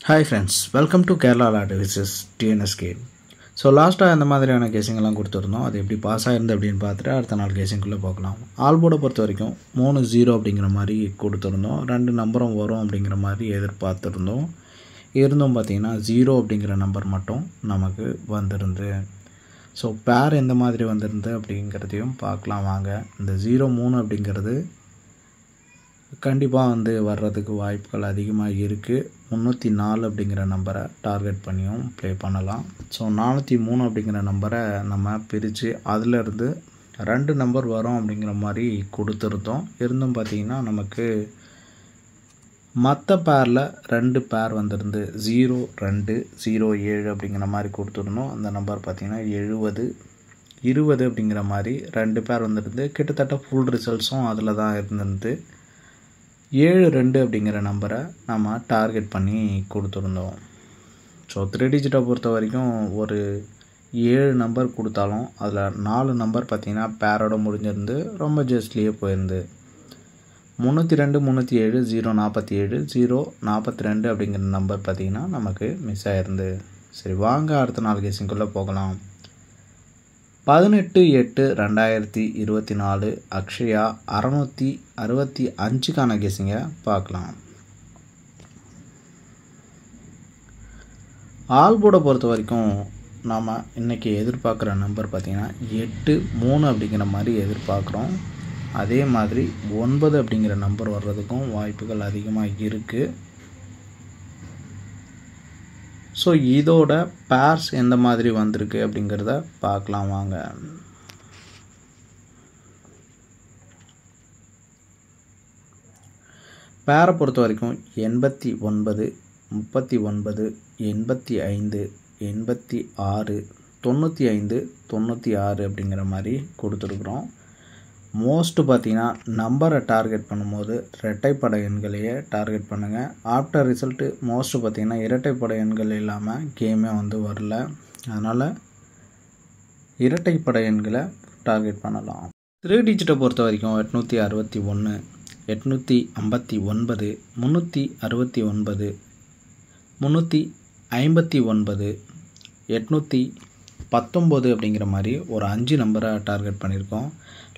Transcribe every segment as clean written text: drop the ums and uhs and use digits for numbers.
Hi friends, welcome to Kerala Law Devices TNSK. So last அந்த மாதிரியான கேசிங்லாம் கொடுத்துருந்தோம். அது எப்படி பாஸ் ஆயிருந்தது அப்படின்னு பார்த்துட்டு அடுத்த நாள் கேசிங்குள்ளே பார்க்கலாம். ஆல்போர்டை பொறுத்த வரைக்கும் 3-0 அப்படிங்கிற மாதிரி கொடுத்துருந்தோம். 2 நம்பரும் வரும் அப்படிங்கிற மாதிரி எதிர்பார்த்துருந்தோம். இருந்தும் பார்த்திங்கன்னா 0 அப்படிங்கிற நம்பர் மட்டும் நமக்கு வந்திருந்து. ஸோ பேர் எந்த மாதிரி வந்திருந்து அப்படிங்கிறதையும் பார்க்கலாம் வாங்க. இந்த 0-3 அப்படிங்கிறது கண்டிப்பாக வர்றதுக்கு வாய்ப்புகள் அதிகமாக இருக்குது. 304 அப்படிங்கிற நம்பரை டார்கெட் பண்ணியும் ப்ளே பண்ணலாம். ஸோ 403 அப்படிங்கிற நம்பரை நம்ம பிரித்து அதிலிருந்து 2 நம்பர் வரும் அப்படிங்கிற மாதிரி கொடுத்துருந்தோம். இருந்தும் பார்த்திங்கன்னா நமக்கு மற்ற பேரில் 2 பேர் வந்திருந்து 0207 அப்படிங்கிற மாதிரி கொடுத்துருந்தோம். அந்த நம்பர் பார்த்திங்கன்னா 70-20 அப்படிங்கிற மாதிரி 2 பேர் வந்துருந்து. கிட்டத்தட்ட ஃபுல் ரிசல்ட்ஸும் அதில் தான் இருந்திருந்து. 72 அப்படிங்கிற நம்பரை நம்ம டார்கெட் பண்ணி கொடுத்துருந்தோம். ஸோ 3 டிஜிட்டை பொறுத்த வரைக்கும் ஒரு 7 நம்பர் கொடுத்தாலும் அதில் 4 நம்பர் பார்த்திங்கன்னா பேரோட முடிஞ்சிருந்து ரொம்ப ஜஸ்ட்லேயே போயிருந்து. 302, 307, 047, 042 அப்படிங்கிற நம்பர் பார்த்திங்கன்னா நமக்கு மிஸ் ஆகிருந்து. சரி வாங்க அடுத்த நாள் கேசிங்குள்ளே போகலாம். 18/8/2024 அக்ஷயா 665க்கான கேசிங்கை பார்க்கலாம். ஆல்போர்டை பொறுத்த வரைக்கும் நாம் இன்றைக்கி எதிர்பார்க்குற நம்பர் பார்த்திங்கன்னா 8-3 அப்படிங்கிற மாதிரி எதிர்பார்க்குறோம். அதே மாதிரி 9 அப்படிங்கிற நம்பர் வர்றதுக்கும் வாய்ப்புகள் அதிகமாக இருக்குது. ஸோ இதோட பேர்ஸ் எந்த மாதிரி வந்திருக்கு அப்படிங்கிறத பார்க்கலாம் வாங்க. பேரை பொறுத்த வரைக்கும் 89, 39, 85, 86, 95, 96 அப்படிங்கிற மாதிரி கொடுத்துருக்குறோம். மோஸ்ட்டு பார்த்திங்கன்னா நம்பரை டார்கெட் பண்ணும்போது இரட்டைப்படை எண்களையே டார்கெட் பண்ணுங்கள். ஆஃப்டர் ரிசல்ட்டு மோஸ்ட்டு பார்த்திங்கன்னா இரட்டைப்படை எண்கள் இல்லாமல் கேமே வரல. அதனால் இரட்டைப்படை எண்களை டார்கெட் பண்ணலாம். 3 டிஜிட்டை பொறுத்த வரைக்கும் 861, 859, 369, 359, 819 அப்படிங்கிற மாதிரி ஒரு 5 நம்பரை டார்கெட் பண்ணியிருக்கோம்.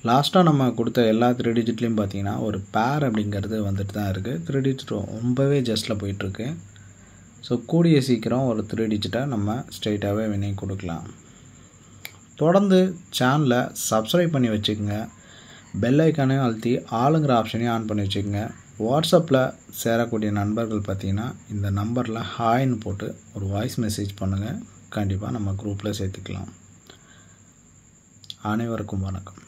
லாஸ்ட்டாக நம்ம கொடுத்த எல்லா 3 டிஜிட்லேயும் பார்த்திங்கன்னா ஒரு பேர் அப்படிங்கிறது வந்துட்டு தான் இருக்குது. 3 டிஜிட் ரொம்பவே ஜஸ்ட்டில் போயிட்டுருக்கு. ஸோ கூடிய சீக்கிரம் ஒரு 3 டிஜிட்டை நம்ம ஸ்ட்ரெயிட்டாகவே வினிங் கொடுக்கலாம். தொடர்ந்து சேனலை சப்ஸ்கிரைப் பண்ணி வச்சுக்கோங்க. பெல் ஐக்கானையும் அழுத்தி ஆளுங்கிற ஆப்ஷனையும் ஆன் பண்ணி வச்சுக்கோங்க. வாட்ஸ்அப்பில் சேரக்கூடிய நண்பர்கள் பார்த்திங்கன்னா இந்த நம்பரில் ஹாய்ன்னு போட்டு ஒரு வாய்ஸ் மெசேஜ் பண்ணுங்கள். கண்டிப்பாக நம்ம குரூப்பில் சேர்த்துக்கலாம். அனைவருக்கும் வணக்கம்.